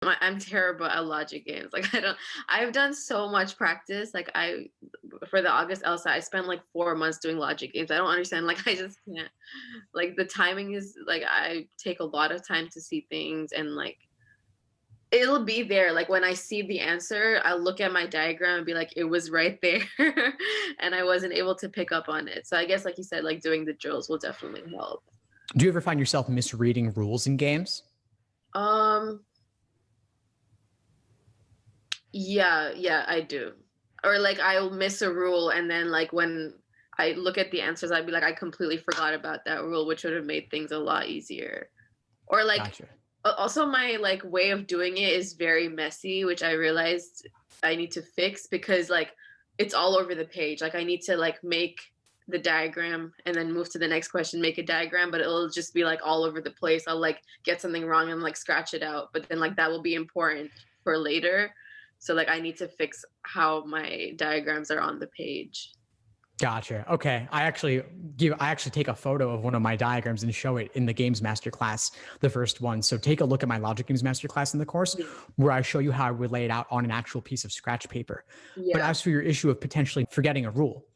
I'm terrible at logic games. Like I've done so much practice. Like for the August LSAT, I spent like 4 months doing logic games. I don't understand. Like I just can't. Like the timing is like I take a lot of time to see things and like it'll be there. Like when I see the answer, I'll look at my diagram and be like, it was right there. And I wasn't able to pick up on it. So I guess like you said, like doing the drills will definitely help. Do you ever find yourself misreading rules in games? Um yeah, I do. Or like I'll miss a rule and then like when I look at the answers, I'd be like, I completely forgot about that rule, which would have made things a lot easier. Or like Gotcha. also my like way of doing it is very messy, which I realized I need to fix because like it's all over the page. Like I need to like make the diagram and then move to the next question, make a diagram, but it'll just be like all over the place. I'll like get something wrong and like scratch it out, but then like that will be important for later. So like I need to fix how my diagrams are on the page. Gotcha. Okay. I actually take a photo of one of my diagrams and show it in the games masterclass, the first one. So take a look at my logic games masterclass in the course where I show you how I would lay it out on an actual piece of scratch paper. Yeah. But as for your issue of potentially forgetting a rule,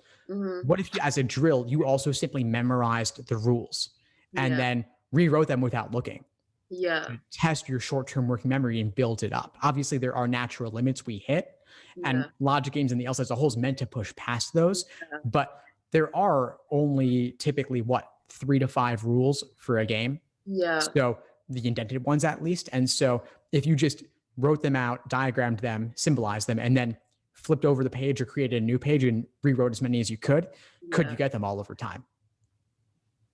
what if you, as a drill, you also simply memorized the rules and then rewrote them without looking? Yeah. Test your short-term working memory and build it up. Obviously, there are natural limits we hit, and logic games and the LSAT as a whole is meant to push past those. But there are only typically 3 to 5 rules for a game. Yeah. So the indented ones at least. And so if you just wrote them out, diagrammed them, symbolized them, and then flipped over the page or created a new page and rewrote as many as you could you get them all over time?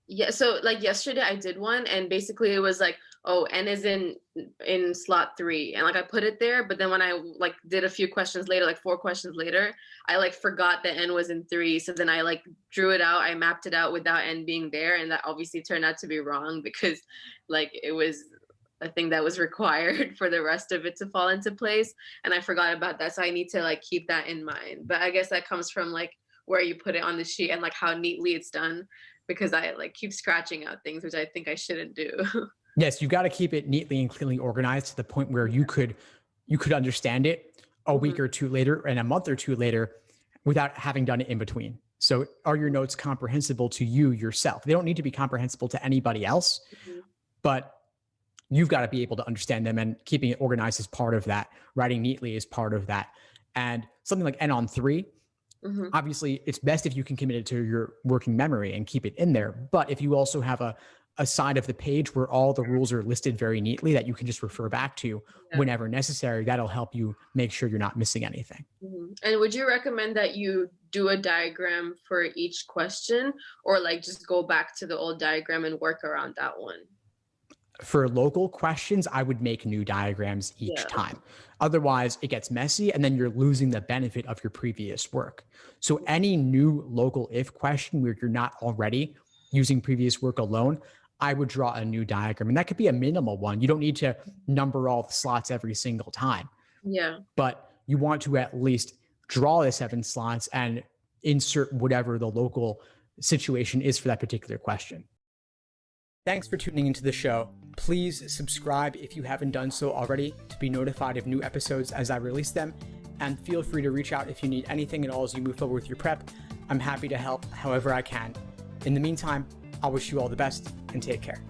Yeah, so like yesterday I did one and basically it was like, oh, N is in slot 3 and like I put it there, but then when I like did a few questions later, like 4 questions later, I like forgot that N was in 3. So then I like drew it out, I mapped it out without N being there, and that obviously turned out to be wrong because like it was a thing that was required for the rest of it to fall into place, and I forgot about that. So I need to like keep that in mind. But I guess that comes from like where you put it on the sheet and like how neatly it's done, because I like keep scratching out things, which I think I shouldn't do. Yes, you've got to keep it neatly and cleanly organized to the point where you could understand it a week or two later and a month or two later without having done it in between. So are your notes comprehensible to you yourself? They don't need to be comprehensible to anybody else, but you've got to be able to understand them, and keeping it organized is part of that. Writing neatly is part of that. And something like N on 3, obviously it's best if you can commit it to your working memory and keep it in there. But if you also have a side of the page where all the rules are listed very neatly that you can just refer back to whenever necessary, that'll help you make sure you're not missing anything. And would you recommend that you do a diagram for each question, or like just go back to the old diagram and work around that one? For local questions, I would make new diagrams each time. Otherwise, it gets messy and then you're losing the benefit of your previous work. So any new local if question where you're not already using previous work alone, I would draw a new diagram. And that could be a minimal one. You don't need to number all the slots every single time. Yeah. But you want to at least draw the 7 slots and insert whatever the local situation is for that particular question. Thanks for tuning into the show. Please subscribe if you haven't done so already to be notified of new episodes as I release them. And feel free to reach out if you need anything at all as you move forward with your prep. I'm happy to help however I can. In the meantime, I wish you all the best and take care.